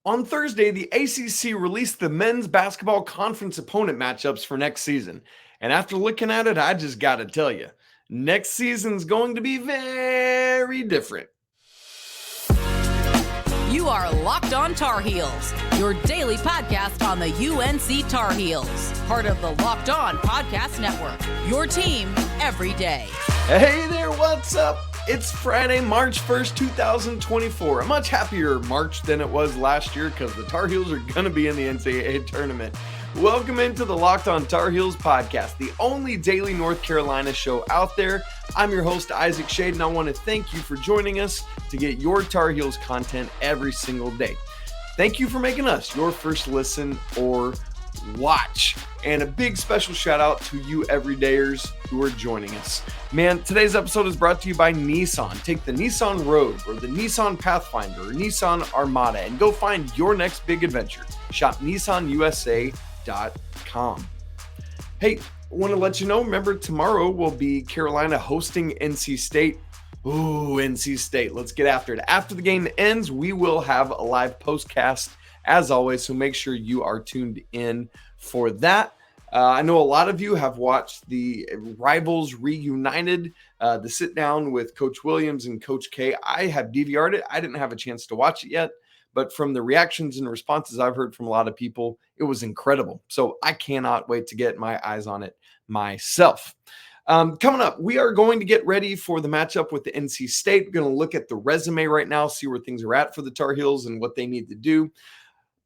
On Thursday, the ACC released the men's basketball conference opponent matchups for next season. And after looking at it, I just got to tell you, next season's going to be very different. You are Locked On Tar Heels, your daily podcast on the UNC Tar Heels. Part of the Locked On Podcast Network, your team every day. Hey there, what's up? It's Friday, March 1st, 2024. A much happier March than it was last year because the Tar Heels are going to be in the NCAA tournament. Welcome into the Locked On Tar Heels podcast, the only daily North Carolina show out there. I'm your host, Isaac Schade, and I want to thank you for joining us to get your Tar Heels content every single day. Thank you for making us your first listen or watch. And a big special shout out to you everydayers who are joining us. Man, today's episode is brought to you by Nissan. Take the Nissan Rogue or the Nissan Pathfinder or Nissan Armada and go find your next big adventure. Shop nissanusa.com. Hey, I want to let you know, remember tomorrow will be Carolina hosting NC State. Ooh, NC State. Let's get after it. After the game ends, we will have a live postcast as always, so make sure you are tuned in for that. I know a lot of you have watched the Rivals Reunited, the sit down with Coach Williams and Coach K. I have DVR'd it. I didn't have a chance to watch it yet, but from the reactions and responses I've heard from a lot of people, it was incredible. So I cannot wait to get my eyes on it myself. Coming up, we are going to get ready for the matchup with the NC State. We're going to look at the resume right now, see where things are at for the Tar Heels and what they need to do.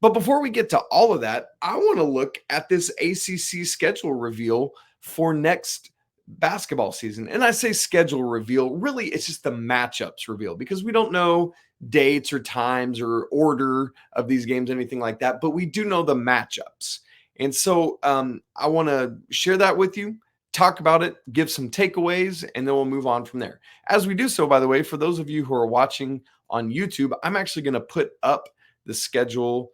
But before we get to all of that, I want to look at this ACC schedule reveal for next basketball season. And I say schedule reveal, really it's just the matchups reveal because we don't know dates or times or order of these games, anything like that, but we do know the matchups. And so I want to share that with you, talk about it, give some takeaways, and then we'll move on from there. As we do so, by the way, for those of you who are watching on YouTube, I'm actually going to put up the schedule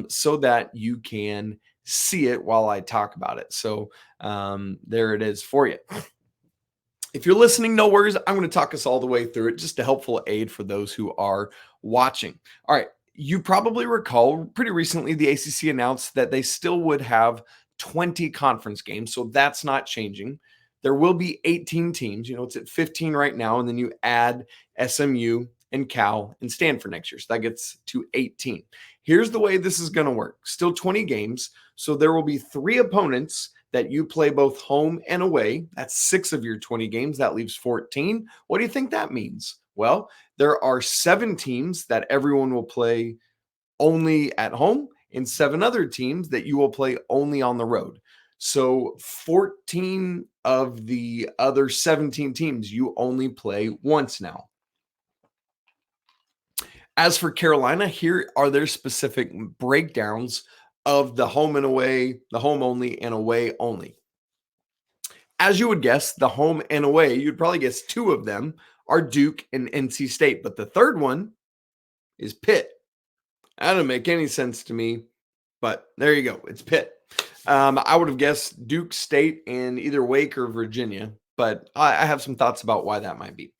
so that you can see it while I talk about it. So there it is for you. If you're listening, no worries. I'm going to talk us all the way through it, just a helpful aid for those who are watching. All right. You probably recall pretty recently the ACC announced that they still would have 20 conference games. So that's not changing. There will be 18 teams. You know, it's at 15 right now. And then you add SMU and Cal and Stanford next year. So that gets to 18. Here's the way this is going to work. Still 20 games. So there will be 3 opponents that you play both home and away. That's 6 of your 20 games. That leaves 14. What do you think that means? Well, there are 7 teams that everyone will play only at home and 7 other teams that you will play only on the road. So 14 of the other 17 teams you only play once now. As for Carolina, here are their specific breakdowns of the home and away, the home only and away only. As you would guess, the home and away, you'd probably guess 2 of them are Duke and NC State, but the third one is Pitt. That doesn't make any sense to me, but there you go. It's Pitt. I would have guessed Duke, State, and either Wake or Virginia, but I have some thoughts about why that might be.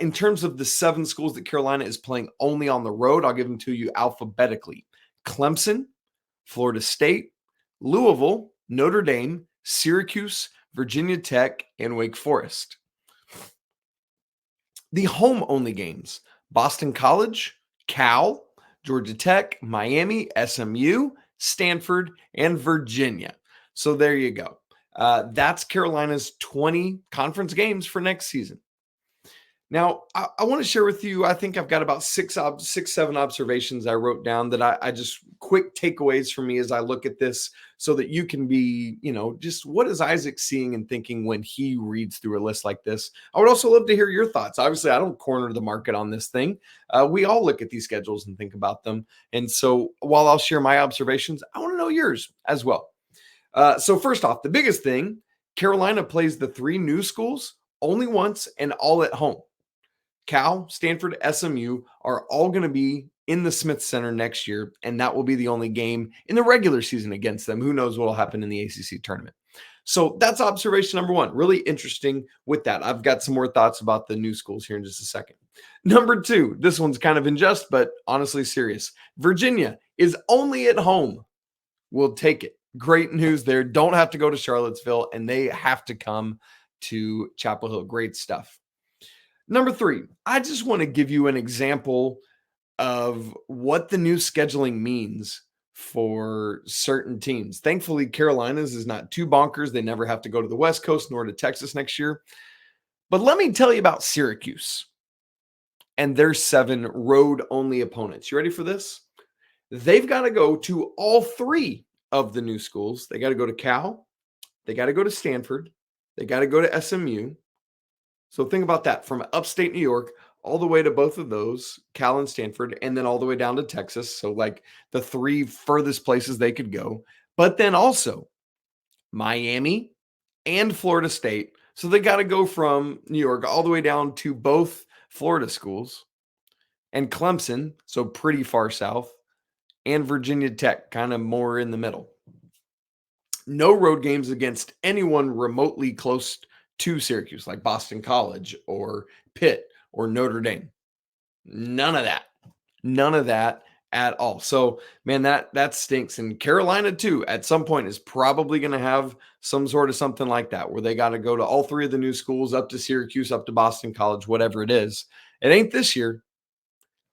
In terms of the 7 schools that Carolina is playing only on the road, I'll give them to you alphabetically. Clemson, Florida State, Louisville, Notre Dame, Syracuse, Virginia Tech, and Wake Forest. The home-only games, Boston College, Cal, Georgia Tech, Miami, SMU, Stanford, and Virginia. So there you go. That's Carolina's 20 conference games for next season. Now, I want to share with you, I think I've got about 7 observations I wrote down that I just quick takeaways for me as I look at this so that you can be, just what is Isaac seeing and thinking when he reads through a list like this? I would also love to hear your thoughts. Obviously, I don't corner the market on this thing. We all look at these schedules and think about them. And so while I'll share my observations, I want to know yours as well. So first off, the biggest thing, Carolina plays the 3 new schools only once and all at home. Cal, Stanford, SMU are all going to be in the Smith Center next year, and that will be the only game in the regular season against them. Who knows what will happen in the ACC tournament. So that's observation number one. Really interesting with that. I've got some more thoughts about the new schools here in just a second. Number two, this one's kind of unjust, but honestly serious. Virginia is only at home. We'll take it. Great news there. Don't have to go to Charlottesville, and they have to come to Chapel Hill. Great stuff. Number three, I just want to give you an example of what the new scheduling means for certain teams. Thankfully, Carolina's is not too bonkers. They never have to go to the West Coast nor to Texas next year. But let me tell you about Syracuse and their 7 road-only opponents. You ready for this? They've got to go to all 3 of the new schools. They got to go to Cal. They got to go to Stanford. They got to go to SMU. So think about that, from upstate New York all the way to both of those, Cal and Stanford, and then all the way down to Texas. So like the 3 furthest places they could go. But then also Miami and Florida State. So they got to go from New York all the way down to both Florida schools, and Clemson, so pretty far south, and Virginia Tech, kind of more in the middle. No road games against anyone remotely close to Syracuse, like Boston College or Pitt or Notre Dame. None of that. None of that at all. So, man, that stinks. And Carolina, too, at some point is probably going to have some sort of something like that, where they got to go to all 3 of the new schools, up to Syracuse, up to Boston College, whatever it is. It ain't this year.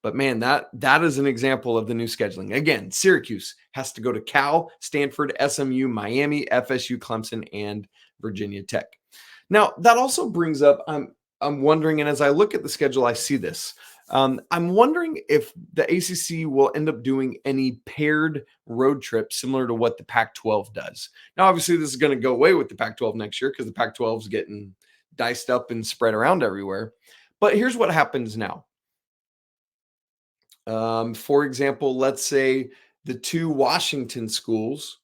But, man, that is an example of the new scheduling. Again, Syracuse has to go to Cal, Stanford, SMU, Miami, FSU, Clemson, and Virginia Tech. Now, that also brings up, I'm wondering, and as I look at the schedule, I see this. I'm wondering if the ACC will end up doing any paired road trips similar to what the Pac-12 does. Now, obviously, this is going to go away with the Pac-12 next year because the Pac-12 is getting diced up and spread around everywhere. But here's what happens now. For example, let's say the 2 Washington schools,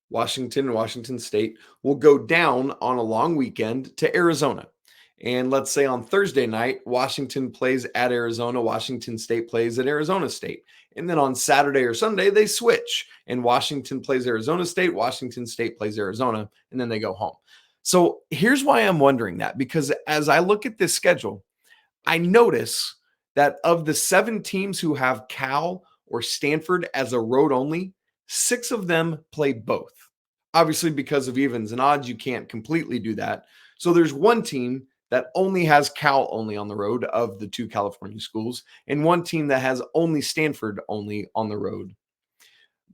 Washington and Washington State, will go down on a long weekend to Arizona. And let's say on Thursday night, Washington plays at Arizona, Washington State plays at Arizona State. And then on Saturday or Sunday, they switch, and Washington plays Arizona State, Washington State plays Arizona, and then they go home. So here's why I'm wondering that, because as I look at this schedule, I notice that of the 7 teams who have Cal or Stanford as a road only, 6 of them play both. Obviously, because of evens and odds, you can't completely do that. So there's 1 team that only has Cal only on the road of the 2 California schools, and 1 team that has only Stanford only on the road.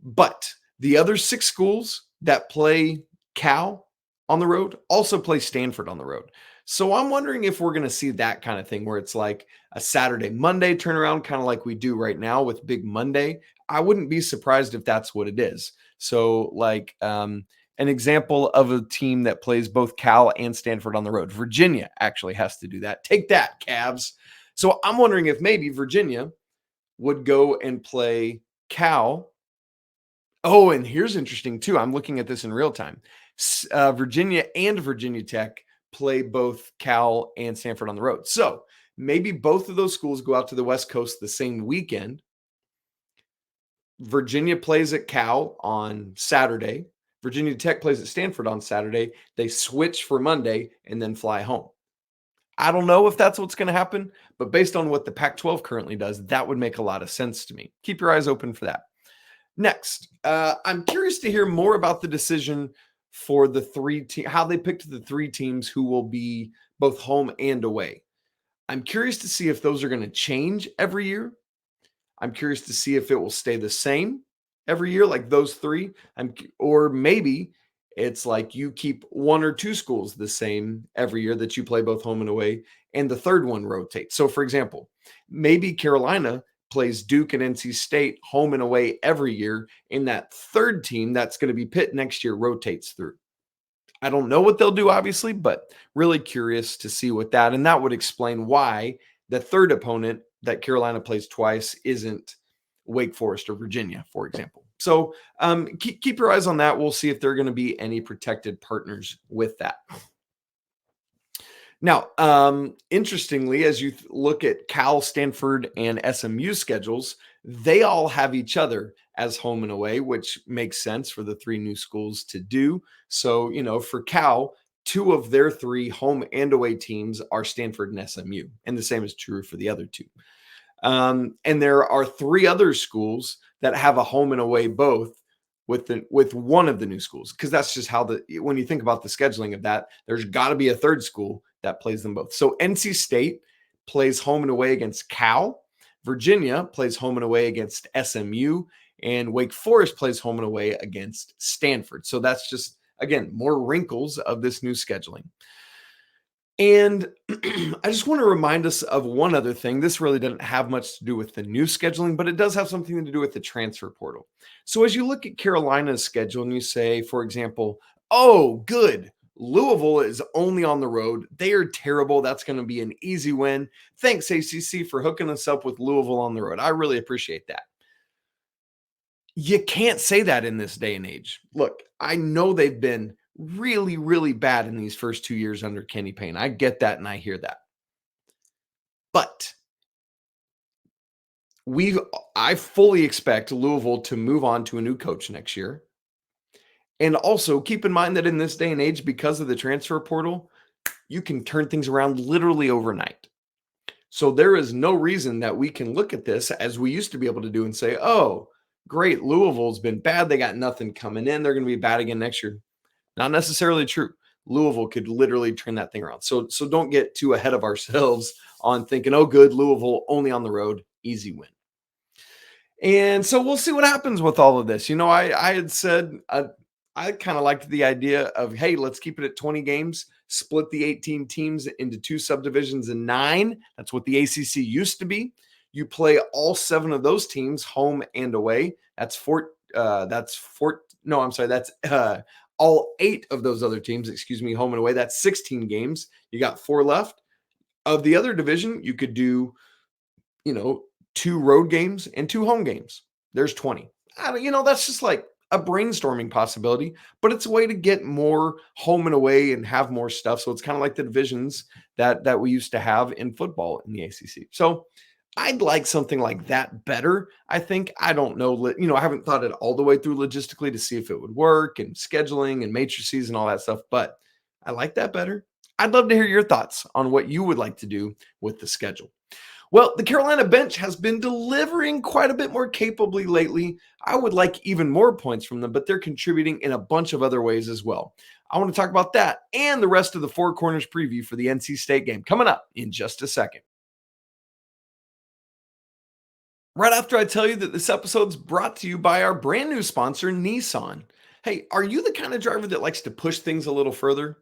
But the other 6 schools that play Cal on the road also play Stanford on the road. So I'm wondering if we're going to see that kind of thing where it's like a Saturday, Monday turnaround, kind of like we do right now with Big Monday. I wouldn't be surprised if that's what it is. So like an example of a team that plays both Cal and Stanford on the road. Virginia actually has to do that. Take that, Cavs. So I'm wondering if maybe Virginia would go and play Cal. Oh, and here's interesting too. I'm looking at this in real time. Virginia and Virginia Tech play both Cal and Stanford on the road. So maybe both of those schools go out to the West Coast the same weekend. Virginia plays at Cal on Saturday. Virginia Tech plays at Stanford on Saturday. They switch for Monday and then fly home. I don't know if that's what's going to happen, but based on what the Pac-12 currently does, that would make a lot of sense to me. Keep your eyes open for that. Next, I'm curious to hear more about the decision for the 3 teams, how they picked the 3 teams who will be both home and away. I'm curious to see if those are going to change every year. I'm curious to see if it will stay the same every year, like those 3. Or maybe it's like you keep 1 or 2 schools the same every year that you play both home and away, and the 3rd one rotates. So, for example, maybe Carolina plays Duke and NC State home and away every year, and that 3rd team that's going to be Pitt next year rotates through. I don't know what they'll do, obviously, but really curious to see what that, and that would explain why the 3rd opponent that Carolina plays twice isn't Wake Forest or Virginia, for example. So keep your eyes on that. We'll see if there are going to be any protected partners with that. Now, interestingly, as you look at Cal, Stanford, and SMU schedules, They all have each other as home and away, which makes sense for the 3 new schools to do. So, for Cal, 2 of their 3 home and away teams are Stanford and SMU, and the same is true for the other 2. And there are 3 other schools that have a home and away both with one of the new schools, because that's just how when you think about the scheduling of that, there's got to be a 3rd school that plays them both. So NC State plays home and away against Cal, Virginia plays home and away against SMU, and Wake Forest plays home and away against Stanford. So that's just, again, more wrinkles of this new scheduling. And I just want to remind us of one other thing. This really doesn't have much to do with the new scheduling, but it does have something to do with the transfer portal. So as you look at Carolina's schedule and you say, for example, oh, good, Louisville is only on the road. They are terrible. That's going to be an easy win. Thanks, ACC, for hooking us up with Louisville on the road. I really appreciate that. You can't say that in this day and age. Look, I know they've been really, really bad in these first 2 years under Kenny Payne. I get that and I hear that. But I fully expect Louisville to move on to a new coach next year. And also keep in mind that in this day and age, because of the transfer portal, you can turn things around literally overnight. So there is no reason that we can look at this as we used to be able to do and say, oh, great, Louisville's been bad. They got nothing coming in. They're going to be bad again next year. Not necessarily true. Louisville could literally turn that thing around. So don't get too ahead of ourselves on thinking, oh, good, Louisville only on the road, easy win. And so we'll see what happens with all of this. I had said I kind of liked the idea of, hey, let's keep it at 20 games, split the 18 teams into 2 subdivisions and 9. That's what the ACC used to be. You play all 7 of those teams home and away. That's all 8 of those other teams, home and away. That's 16 games. You got 4 left. Of the other division, you could do, 2 road games and 2 home games. There's 20. That's just like a brainstorming possibility, but it's a way to get more home and away and have more stuff. So it's kind of like the divisions that we used to have in football in the ACC. So I'd like something like that better. I think, I don't know, I haven't thought it all the way through logistically to see if it would work and scheduling and matrices and all that stuff, but I like that better. I'd love to hear your thoughts on what you would like to do with the schedule. Well, the Carolina bench has been delivering quite a bit more capably lately. I would like even more points from them, but they're contributing in a bunch of other ways as well. I want to talk about that and the rest of the Four Corners preview for the NC State game coming up in just a second. Right after I tell you that this episode's brought to you by our brand new sponsor, Nissan. Hey, are you the kind of driver that likes to push things a little further?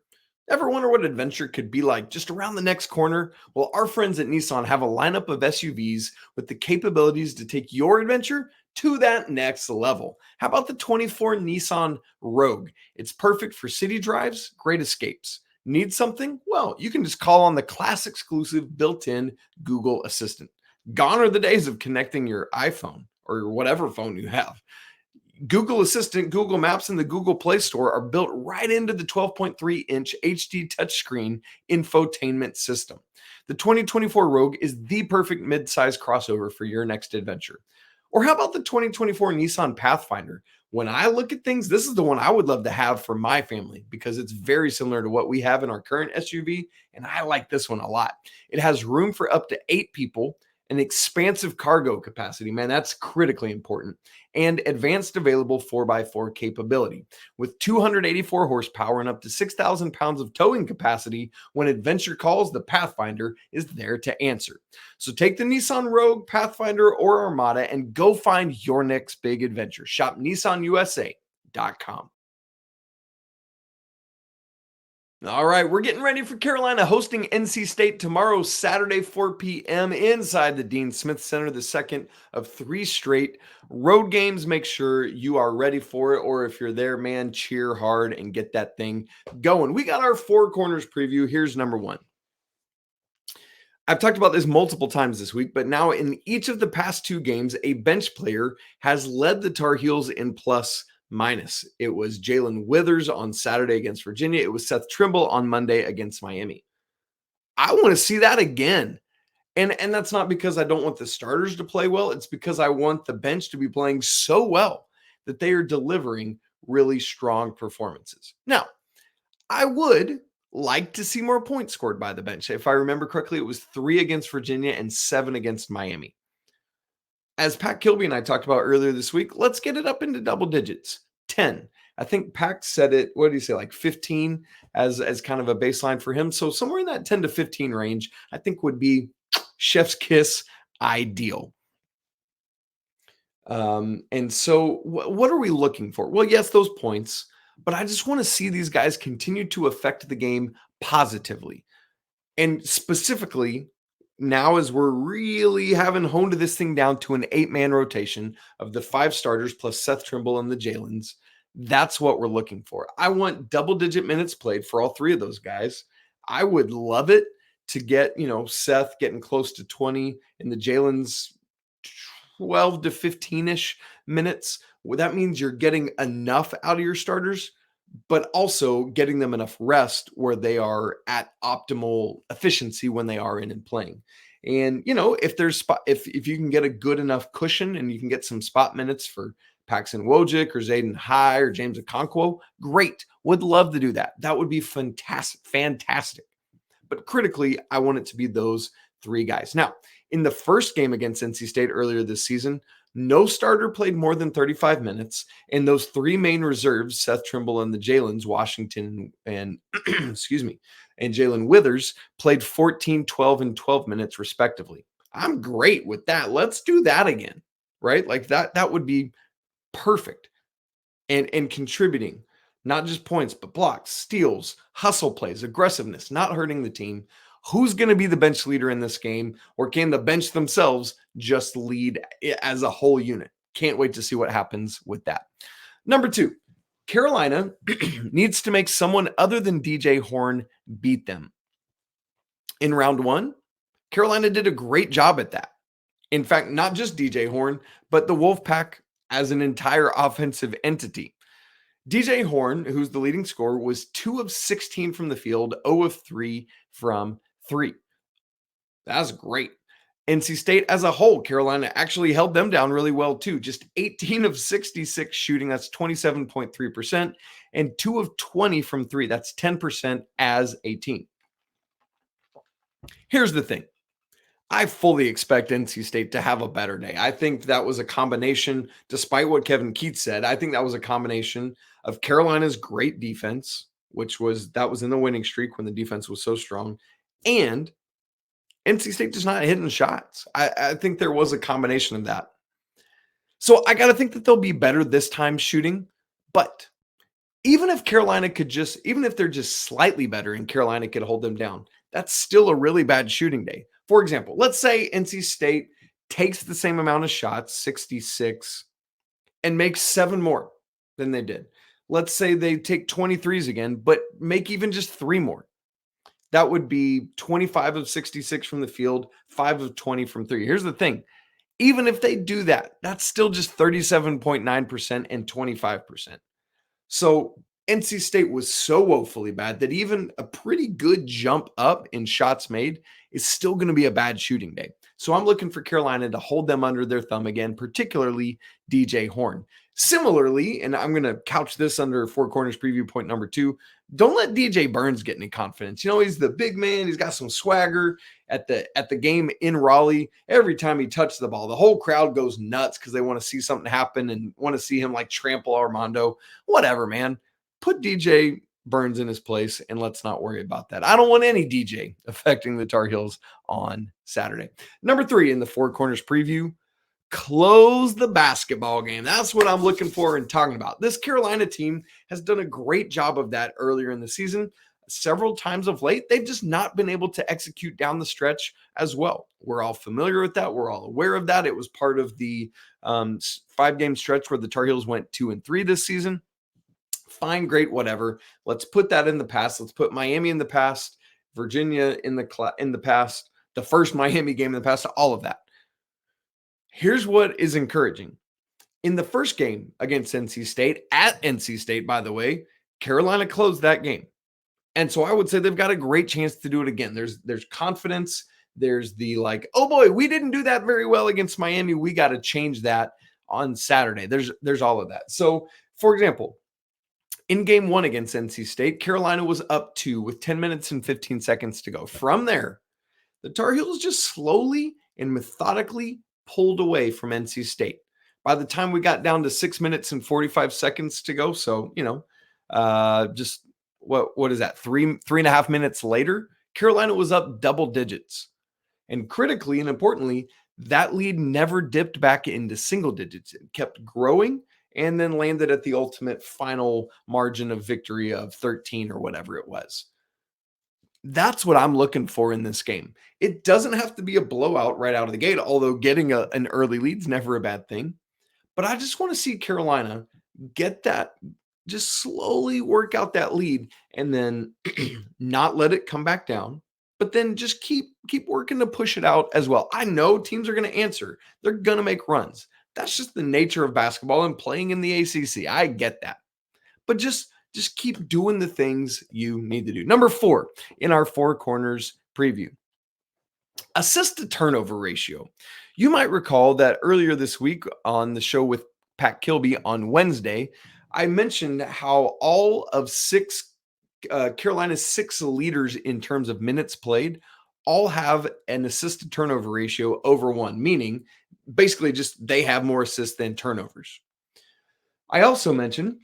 Ever wonder what adventure could be like just around the next corner? Well, our friends at Nissan have a lineup of SUVs with the capabilities to take your adventure to that next level. How about the 24 Nissan Rogue? It's perfect for city drives, great escapes. Need something? Well, you can just call on the class exclusive built-in Google Assistant. Gone are the days of connecting your iPhone or whatever phone you have. Google Assistant, Google Maps, and the Google Play Store are built right into the 12.3-inch HD touchscreen infotainment system. The 2024 Rogue is the perfect mid-size crossover for your next adventure. Or how about the 2024 Nissan Pathfinder? When I look at things, this is the one I would love to have for my family because it's very similar to what we have in our current SUV, and I like this one a lot. It has room for up to 8 people, an expansive cargo capacity, man, that's critically important, and advanced available 4x4 capability. With 284 horsepower and up to 6,000 pounds of towing capacity, when adventure calls, the Pathfinder is there to answer. So take the Nissan Rogue, Pathfinder, or Armada and go find your next big adventure. Shop NissanUSA.com. All right, we're getting ready for Carolina hosting NC State tomorrow, Saturday, 4 p.m. inside the Dean Smith Center, the second of 3 straight road games. Make sure you are ready for it, or if you're there, man, cheer hard and get that thing going. We got our Four Corners preview. Here's number 1. I've talked about this multiple times this week, but now in each of the past 2 games, a bench player has led the Tar Heels in plus minus. It was Jalen Withers on Saturday against Virginia. It was Seth Trimble on Monday against Miami. I want to see that again. And that's not because I don't want the starters to play well. It's because I want the bench to be playing so well that they are delivering really strong performances. Now, I would like to see more points scored by the bench. If I remember correctly, it was 3 against Virginia and 7 against Miami. As Pat Kilby and I talked about earlier this week, let's get it up into double digits. 10. I think Pac said it, what did he say, like 15 as kind of a baseline for him. So somewhere in that 10 to 15 range, I think would be chef's kiss ideal. And so what are we looking for? Well, yes, those points, but I just want to see these guys continue to affect the game positively. And specifically, now as we're really having honed this thing down to an 8-man rotation of the 5 starters plus Seth Trimble and the Jae'lyns, that's what we're looking for. I want double-digit minutes played for all 3 of those guys. I would love it to get, Seth getting close to 20 and the Jae'lyn's 12 to 15-ish minutes. Well, that means you're getting enough out of your starters, but also getting them enough rest where they are at optimal efficiency when they are in and playing. And, if there's if you can get a good enough cushion and you can get some spot minutes for Paxton Wojcik or Zayden High or James Okonkwo, great. Would love to do that. That would be fantastic. But critically, I want it to be those 3 guys. Now, in the first game against NC State earlier this season, no starter played more than 35 minutes, and those 3 main reserves, Seth Trimble and the Jae'lyns, Washington and and Jalen Withers, played 14, 12, and 12 minutes respectively. I'm great with that. Let's do that again, right? Like that would be perfect. And contributing, not just points, but blocks, steals, hustle plays, aggressiveness, not hurting the team. Who's going to be the bench leader in this game, or can the bench themselves just lead as a whole unit? Can't wait to see what happens with that. Number 2, Carolina needs to make someone other than DJ Horne beat them. In round 1, Carolina did a great job at that. In fact, not just DJ Horne, but the Wolfpack as an entire offensive entity. DJ Horne, who's the leading scorer, was 2 of 16 from the field, 0 of 3 from 3. That's great. NC State as a whole, Carolina actually held them down really well too. Just 18 of 66 shooting, that's 27.3%, and 2 of 20 from 3, that's 10% as a team. Here's the thing. I fully expect NC State to have a better day. I think that was a combination, despite what Kevin Keats said, I think that was a combination of Carolina's great defense, that was in the winning streak when the defense was so strong, and NC State just not hitting shots. I think there was a combination of that. So I got to think that they'll be better this time shooting, but even if they're just slightly better and Carolina could hold them down, that's still a really bad shooting day. For example, let's say NC State takes the same amount of shots, 66, and makes 7 more than they did. Let's say they take 23s again, but make even just 3 more. That would be 25 of 66 from the field, 5 of 20 from 3. Here's the thing. Even if they do that, that's still just 37.9% and 25%. So NC State was so woefully bad that even a pretty good jump up in shots made is still going to be a bad shooting day. So I'm looking for Carolina to hold them under their thumb again, particularly DJ Horne. Similarly, and I'm going to couch this under Four Corners preview point number 2, don't let DJ Burns get any confidence. He's the big man. He's got some swagger at the game in Raleigh. Every time he touches the ball, the whole crowd goes nuts because they want to see something happen and want to see him like trample Armando. Whatever, man. Put DJ Burns in his place and let's not worry about that. I don't want any DJ affecting the Tar Heels on Saturday. Number 3 in the Four Corners preview, close the basketball game. That's what I'm looking for and talking about. This Carolina team has done a great job of that earlier in the season. Several times of late, they've just not been able to execute down the stretch as well. We're all familiar with that. We're all aware of that. It was part of the 5-game stretch where the Tar Heels went 2-3 this season. Fine, great, whatever. Let's put that in the past. Let's put Miami in the past, Virginia in the past, the first Miami game in the past, all of that. Here's what is encouraging. In the first game against NC State, at NC State, by the way, Carolina closed that game. And so I would say they've got a great chance to do it again. There's confidence. There's the like, oh boy, we didn't do that very well against Miami. We got to change that on Saturday. There's all of that. So, for example, in game 1 against NC State, Carolina was up 2 with 10 minutes and 15 seconds to go. From there, the Tar Heels just slowly and methodically pulled away from NC State. By the time we got down to 6 minutes and 45 seconds to go, so, just what is that? 3.5 minutes later, Carolina was up double digits. And critically and importantly, that lead never dipped back into single digits. It kept growing and then landed at the ultimate final margin of victory of 13 or whatever it was. That's what I'm looking for in this game. It doesn't have to be a blowout right out of the gate, although getting an early lead is never a bad thing. But I just want to see Carolina get that, just slowly work out that lead and then not let it come back down, but then just keep working to push it out as well. I know teams are going to answer. They're going to make runs. That's just the nature of basketball and playing in the ACC. I get that. But just keep doing the things you need to do. Number 4 in our 4 corners preview. Assist to turnover ratio. You might recall that earlier this week on the show with Pat Kilby on Wednesday, I mentioned how all of Carolina's 6 leaders in terms of minutes played all have an assist to turnover ratio over 1, meaning basically just they have more assists than turnovers. I also mentioned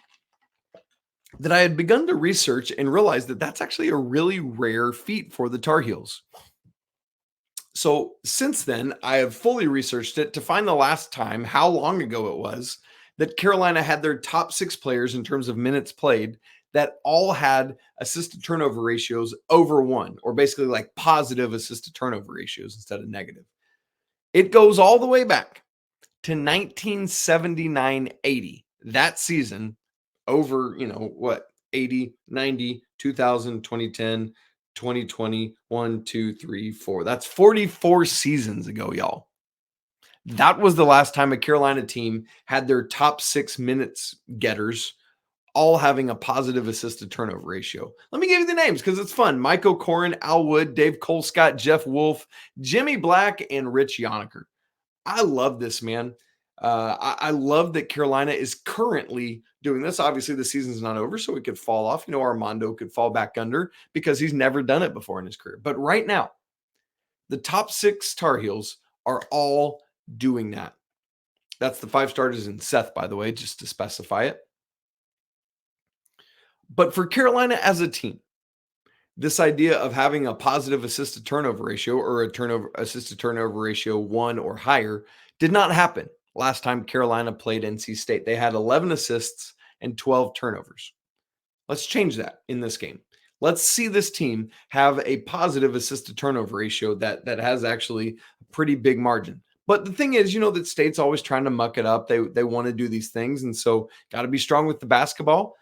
that I had begun to research and realized that that's actually a really rare feat for the Tar Heels. So since then, I have fully researched it to find the last time, how long ago it was, that Carolina had their top 6 players in terms of minutes played that all had assist to turnover ratios over 1, or basically like positive assist to turnover ratios instead of negative. It goes all the way back to 1979-80. That season, over, 80, 90, 2000, 2010, 2020, 1, 2, 3, 4. That's 44 seasons ago, y'all. That was the last time a Carolina team had their top 6 minutes getters all having a positive assist to turnover ratio. Let me give you the names because it's fun. Mike O'Corin, Al Wood, Dave Colescott, Jeff Wolf, Jimmy Black, and Rich Yoniker. I love this, man. I love that Carolina is currently doing this. Obviously, the season's not over, so it could fall off. Armando could fall back under because he's never done it before in his career. But right now, the top 6 Tar Heels are all doing that. That's the 5 starters in Seth, by the way, just to specify it. But for Carolina as a team, this idea of having a positive assist to turnover ratio or a assist to turnover ratio 1 or higher did not happen last time Carolina played NC State. They had 11 assists and 12 turnovers. Let's change that in this game. Let's see this team have a positive assist to turnover ratio that has actually a pretty big margin. But the thing is, that State's always trying to muck it up. They want to do these things, and so got to be strong with the basketball.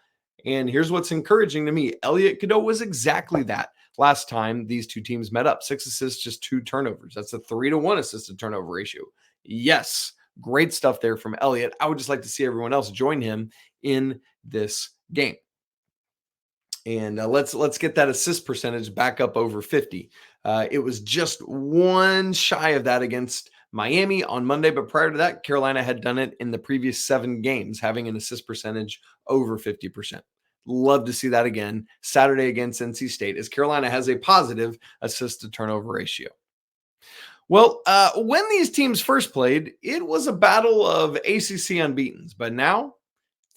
And here's what's encouraging to me. Elliot Cadeau was exactly that last time these two teams met up. 6 assists, just 2 turnovers. That's a 3-to-1 assist to turnover ratio. Yes, great stuff there from Elliot. I would just like to see everyone else join him in this game. And let's get that assist percentage back up over 50. It was just 1 shy of that against Miami on Monday, but prior to that, Carolina had done it in the previous 7 games, having an assist percentage over 50%. Love to see that again Saturday against NC State, as Carolina has a positive assist to turnover ratio. Well, when these teams first played, it was a battle of ACC unbeatens, but now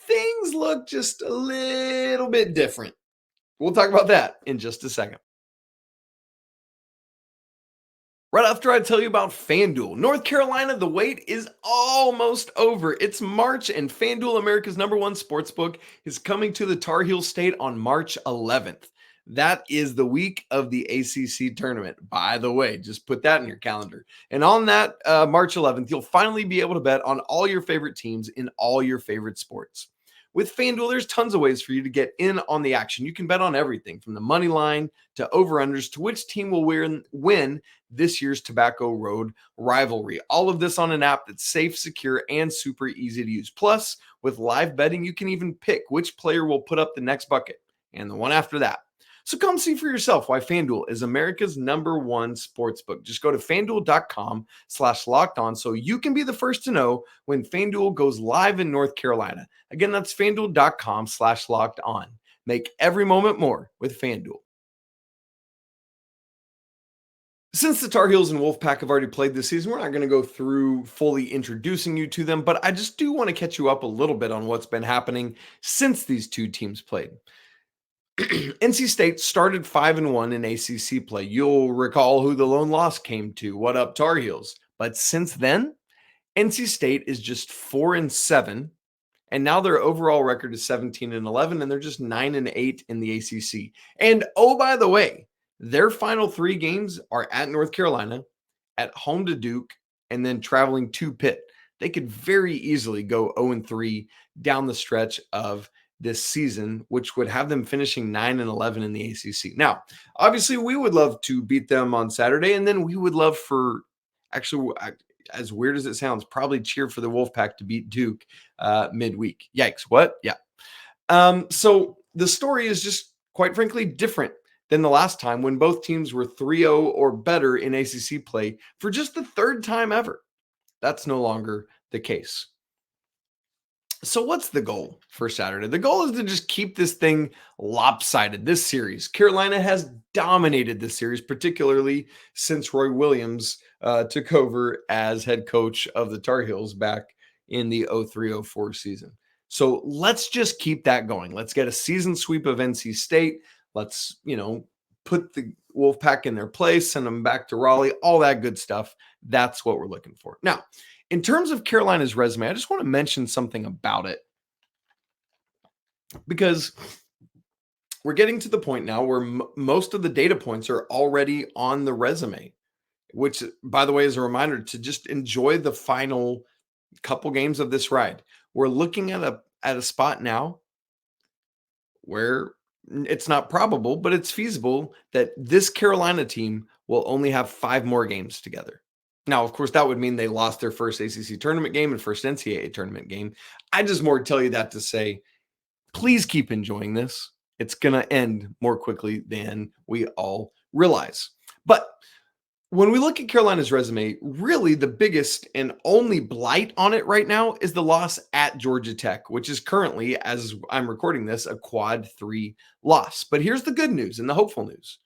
things look just a little bit different. We'll talk about that in just a second. Right after I tell you about FanDuel, North Carolina, the wait is almost over. It's March, and FanDuel, America's #1 sportsbook, is coming to the Tar Heel State on March 11th. That is the week of the ACC tournament, by the way. Just put that in your calendar. And on that March 11th, you'll finally be able to bet on all your favorite teams in all your favorite sports. With FanDuel, there's tons of ways for you to get in on the action. You can bet on everything from the money line to over-unders to which team will win this year's Tobacco Road rivalry. All of this on an app that's safe, secure, and super easy to use. Plus, with live betting, you can even pick which player will put up the next bucket and the one after that. So come see for yourself why FanDuel is America's #1 sportsbook. Just go to FanDuel.com/lockedon so you can be the first to know when FanDuel goes live in North Carolina. Again, that's FanDuel.com/lockedon. Make every moment more with FanDuel. Since the Tar Heels and Wolfpack have already played this season, we're not going to go through fully introducing you to them, but I just do want to catch you up a little bit on what's been happening since these two teams played. NC State started 5-1 in ACC play. You'll recall who the lone loss came to. What up, Tar Heels? But since then, NC State is just 4-7, and now their overall record is 17-11, and they're just 9-8 in the ACC. And oh, by the way, their final 3 games are at North Carolina, at home to Duke, and then traveling to Pitt. They could very easily go 0-3 down the stretch of this season, which would have them finishing 9-11 in the ACC. Now, obviously, we would love to beat them on Saturday, and then we would love for, actually, as weird as it sounds, probably cheer for the Wolfpack to beat Duke midweek. Yikes, what? Yeah. So the story is just, quite frankly, different than the last time when both teams were 3-0 or better in ACC play for just the 3rd time ever. That's no longer the case. So what's the goal for Saturday? The goal is to just keep this thing lopsided, this series. Carolina has dominated this series, particularly since Roy Williams took over as head coach of the Tar Heels back in the 03-04 season. So let's just keep that going. Let's get a season sweep of NC State. Let's, put the Wolfpack in their place, send them back to Raleigh, all that good stuff. That's what we're looking for. Now, in terms of Carolina's resume, I just want to mention something about it because we're getting to the point now where most of the data points are already on the resume, which, by the way, is a reminder to just enjoy the final couple games of this ride. We're looking at a spot now where it's not probable, but it's feasible that this Carolina team will only have 5 more games together. Now, of course, that would mean they lost their first ACC tournament game and first NCAA tournament game. I just more tell you that to say, please keep enjoying this. It's going to end more quickly than we all realize. But when we look at Carolina's resume, really the biggest and only blight on it right now is the loss at Georgia Tech, which is currently, as I'm recording this, a quad 3 loss. But here's the good news and the hopeful news.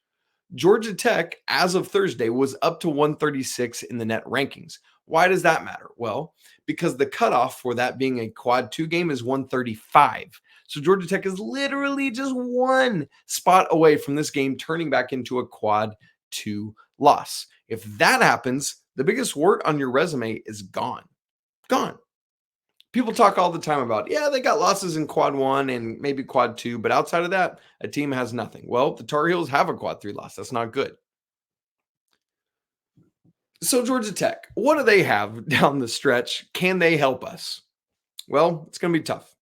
Georgia Tech, as of Thursday, was up to 136 in the net rankings. Why does that matter? Well, because the cutoff for that being a quad 2 game is 135. So Georgia Tech is literally just 1 spot away from this game turning back into a quad 2 loss. If that happens, the biggest wart on your resume is gone. Gone. People talk all the time about, they got losses in quad 1 and maybe quad 2, but outside of that, a team has nothing. Well, the Tar Heels have a quad 3 loss. That's not good. So Georgia Tech, what do they have down the stretch? Can they help us? Well, it's going to be tough.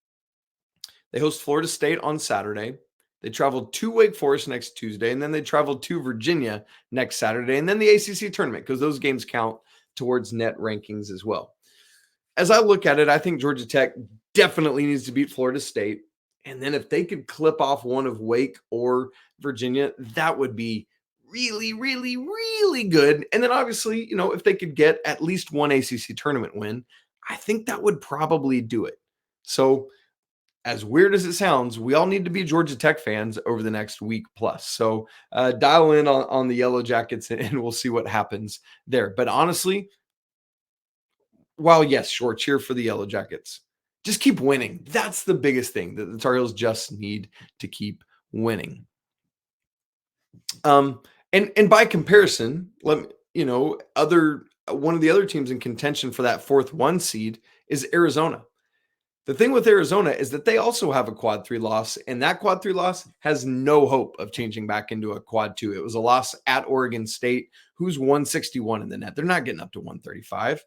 They host Florida State on Saturday. They traveled to Wake Forest next Tuesday, and then they traveled to Virginia next Saturday, and then the ACC tournament, because those games count towards net rankings as well. As I look at it, I think Georgia Tech definitely needs to beat Florida State, and then if they could clip off one of Wake or Virginia, that would be really, really, really good. And then obviously, if they could get at least one ACC tournament win, I think that would probably do it. So as weird as it sounds, we all need to be Georgia Tech fans over the next week plus. So dial in on the Yellow Jackets and we'll see what happens there. But honestly, while yes, sure, cheer for the Yellow Jackets. Just keep winning. That's the biggest thing, that the Tar Heels just need to keep winning. And by comparison, one of the other teams in contention for that 4th 1 seed is Arizona. The thing with Arizona is that they also have a quad 3 loss, and that quad 3 loss has no hope of changing back into a quad 2. It was a loss at Oregon State, who's 161 in the net. They're not getting up to 135.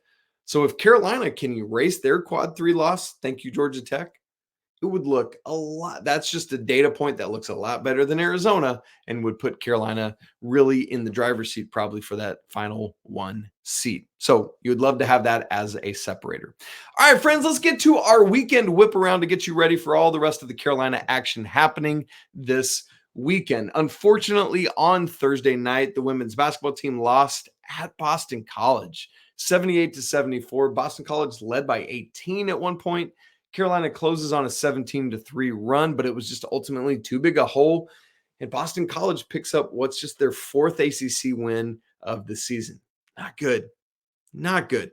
So if Carolina can erase their quad 3 loss, thank you, Georgia Tech, it would look a lot. That's just a data point that looks a lot better than Arizona and would put Carolina really in the driver's seat probably for that final 1 seat. So you would love to have that as a separator. All right, friends, let's get to our weekend whip around to get you ready for all the rest of the Carolina action happening this weekend. Unfortunately, on Thursday night, the women's basketball team lost at Boston College, 78-74. Boston College led by 18 at one point. Carolina closes on a 17-3 run, but it was just ultimately too big a hole. And Boston College picks up what's just their fourth ACC win of the season. Not good. Not good.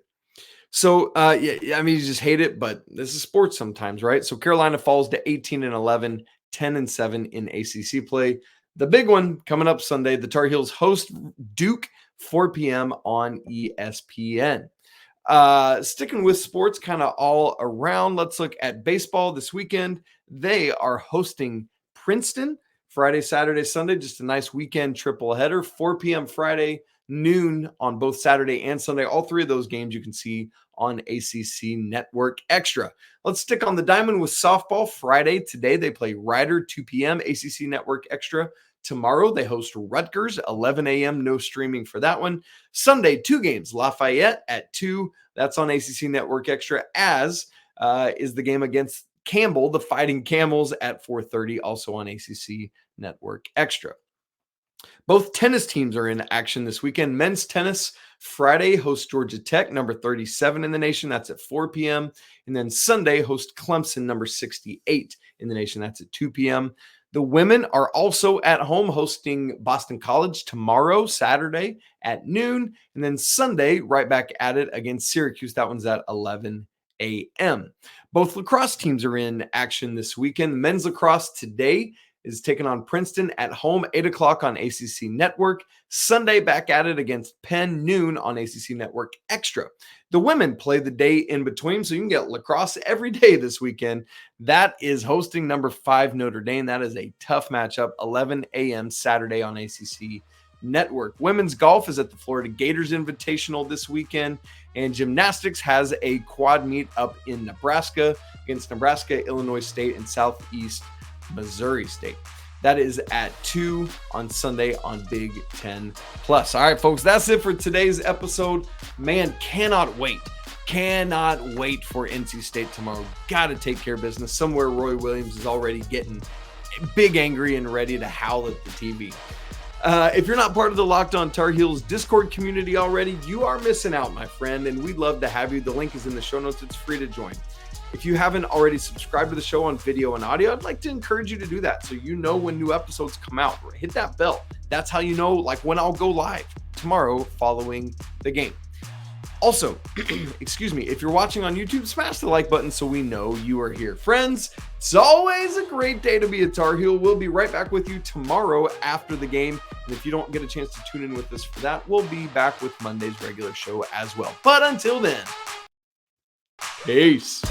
So, yeah, I mean, you just hate it, but this is sports sometimes, right? So Carolina falls to 18-11, 10-7 in ACC play. The big one coming up Sunday, the Tar Heels host Duke, 4 p.m. on ESPN. Sticking with sports kind of all around, let's look at baseball this weekend. They are hosting Princeton Friday, Saturday, Sunday, just a nice weekend triple header, 4 p.m. Friday, noon on both Saturday and Sunday. All three of those games you can see on ACC Network Extra. Let's stick on the diamond with softball. Friday, today, they play Rider, 2 p.m., ACC Network Extra. Tomorrow, they host Rutgers, 11 a.m., no streaming for that one. Sunday, 2 games, Lafayette at 2. That's on ACC Network Extra, as is the game against Campbell, the Fighting Camels, at 4:30, also on ACC Network Extra. Both tennis teams are in action this weekend. Men's tennis, Friday, hosts Georgia Tech, number 37 in the nation. That's at 4 p.m. And then Sunday, host Clemson, number 68 in the nation. That's at 2 p.m. The women are also at home hosting Boston College tomorrow, Saturday at noon. And then Sunday, right back at it against Syracuse. That one's at 11 a.m. Both lacrosse teams are in action this weekend. Men's lacrosse today is taking on Princeton at home, 8 o'clock on ACC Network. Sunday, back at it against Penn, noon on ACC Network Extra. The women play the day in between, so you can get lacrosse every day this weekend. That is hosting number 5 Notre Dame. That is a tough matchup, 11 a.m. Saturday on ACC Network. Women's golf is at the Florida Gators Invitational this weekend, and gymnastics has a quad meet up in Nebraska against Nebraska, Illinois State, and Southeast Missouri State. That is at 2 on Sunday on Big Ten Plus. All right, folks, that's it for today's episode. Man, cannot wait for NC State tomorrow. Got to take care of business. Somewhere Roy Williams is already getting big angry and ready to howl at the TV. If you're not part of the Locked On Tar Heels Discord community already, you are missing out, my friend, and we'd love to have you. The link is in the show notes. It's free to join. If you haven't already subscribed to the show on video and audio, I'd like to encourage you to do that so you know when new episodes come out. Hit that bell. That's how you know when I'll go live tomorrow following the game. Also, excuse me, if you're watching on YouTube, smash the like button so we know you are here. Friends, it's always a great day to be a Tar Heel. We'll be right back with you tomorrow after the game. And if you don't get a chance to tune in with us for that, we'll be back with Monday's regular show as well. But until then, peace.